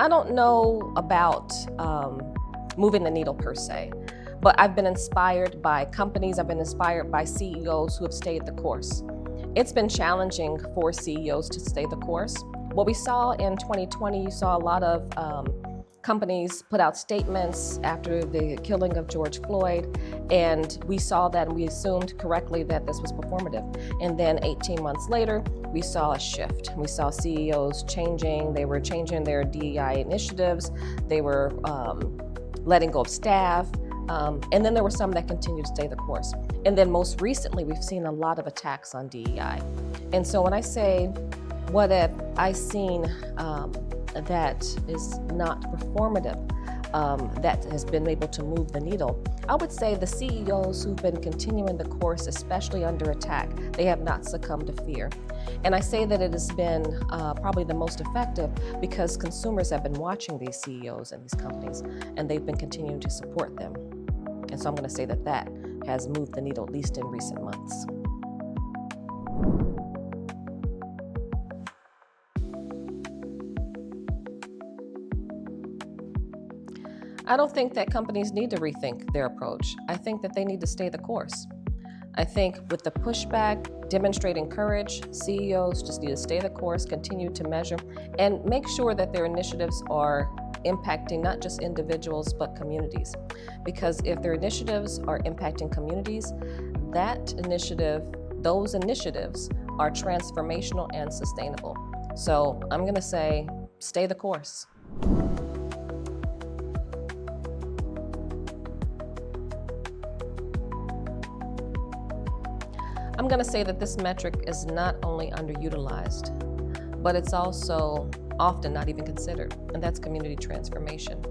don't know about moving the needle per se, but I've been inspired by companies, I've been inspired by CEOs who have stayed the course. It's been challenging for CEOs to stay the course. What we saw in 2020, you saw a lot of companies put out statements after the killing of George Floyd, and we saw that and we assumed correctly that this was performative. And then 18 months later, we saw a shift. We saw CEOs changing, they were changing their DEI initiatives, they were letting go of staff, and then there were some that continued to stay the course. And then most recently, we've seen a lot of attacks on DEI. And so when I say, what have I seen that is not performative, that has been able to move the needle, I would say the CEOs who've been continuing the course, especially under attack, they have not succumbed to fear. And I say that it has been probably the most effective because consumers have been watching these CEOs and these companies, and they've been continuing to support them. And so I'm going to say that that has moved the needle, at least in recent months. I don't think that companies need to rethink their approach. I think that they need to stay the course. I think with the pushback, demonstrating courage, CEOs just need to stay the course, continue to measure, and make sure that their initiatives are impacting not just individuals, but communities. Because if their initiatives are impacting communities, those initiatives are transformational and sustainable. So I'm gonna say, stay the course. I'm going to say that this metric is not only underutilized, but it's also often not even considered, and that's community transformation.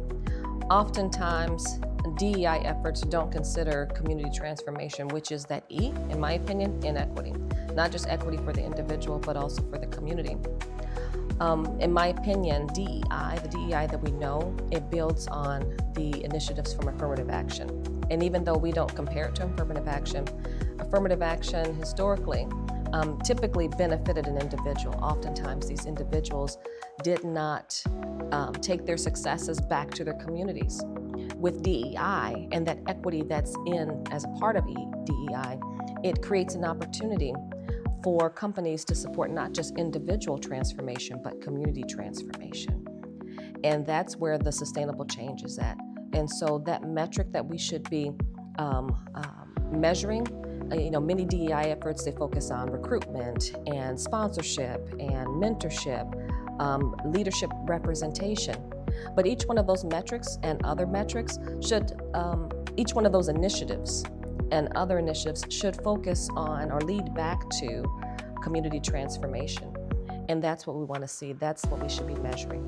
Oftentimes, DEI efforts don't consider community transformation, which is that E, in my opinion, inequity. Not just equity for the individual, but also for the community. In my opinion, DEI, the DEI that we know, it builds on the initiatives from affirmative action. And even though we don't compare it to affirmative action historically typically benefited an individual. Oftentimes these individuals did not take their successes back to their communities. With DEI and that equity that's in as a part of DEI, it creates an opportunity for companies to support not just individual transformation, but community transformation. And that's where the sustainable change is at. And so that metric that we should be measuring, many DEI efforts, they focus on recruitment and sponsorship and mentorship, leadership representation. But each one of those metrics and other metrics should, each one of those initiatives and other initiatives should focus on or lead back to community transformation. And that's what we want to see. That's what we should be measuring.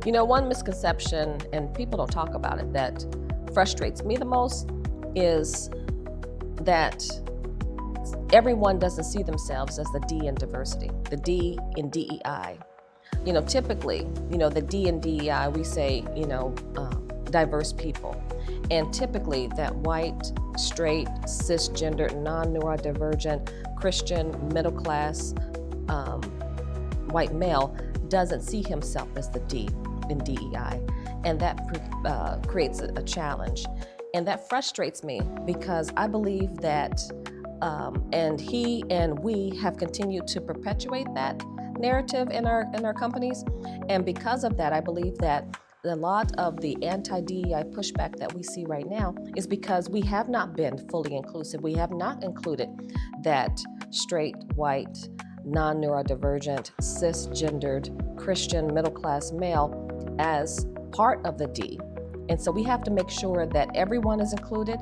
One misconception, and people don't talk about it, that frustrates me the most is that everyone doesn't see themselves as the D in diversity, the D in DEI. Typically, the D in DEI, we say, diverse people. And typically that white, straight, cisgender, non-neurodivergent, Christian, middle class, white male doesn't see himself as the D in DEI. And that creates a challenge. And that frustrates me because I believe that, and he and we have continued to perpetuate that narrative in our companies. And because of that, I believe that a lot of the anti-DEI pushback that we see right now is because we have not been fully inclusive. We have not included that straight, white, non-neurodivergent, cisgendered, Christian, middle-class male as part of the D. And so we have to make sure that everyone is included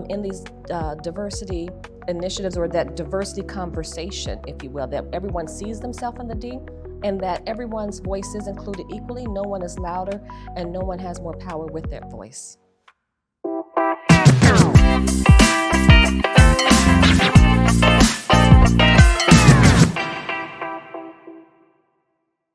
in these diversity initiatives, or that diversity conversation, if you will, that everyone sees themselves in the D, and that everyone's voice is included equally. No one is louder and no one has more power with their voice.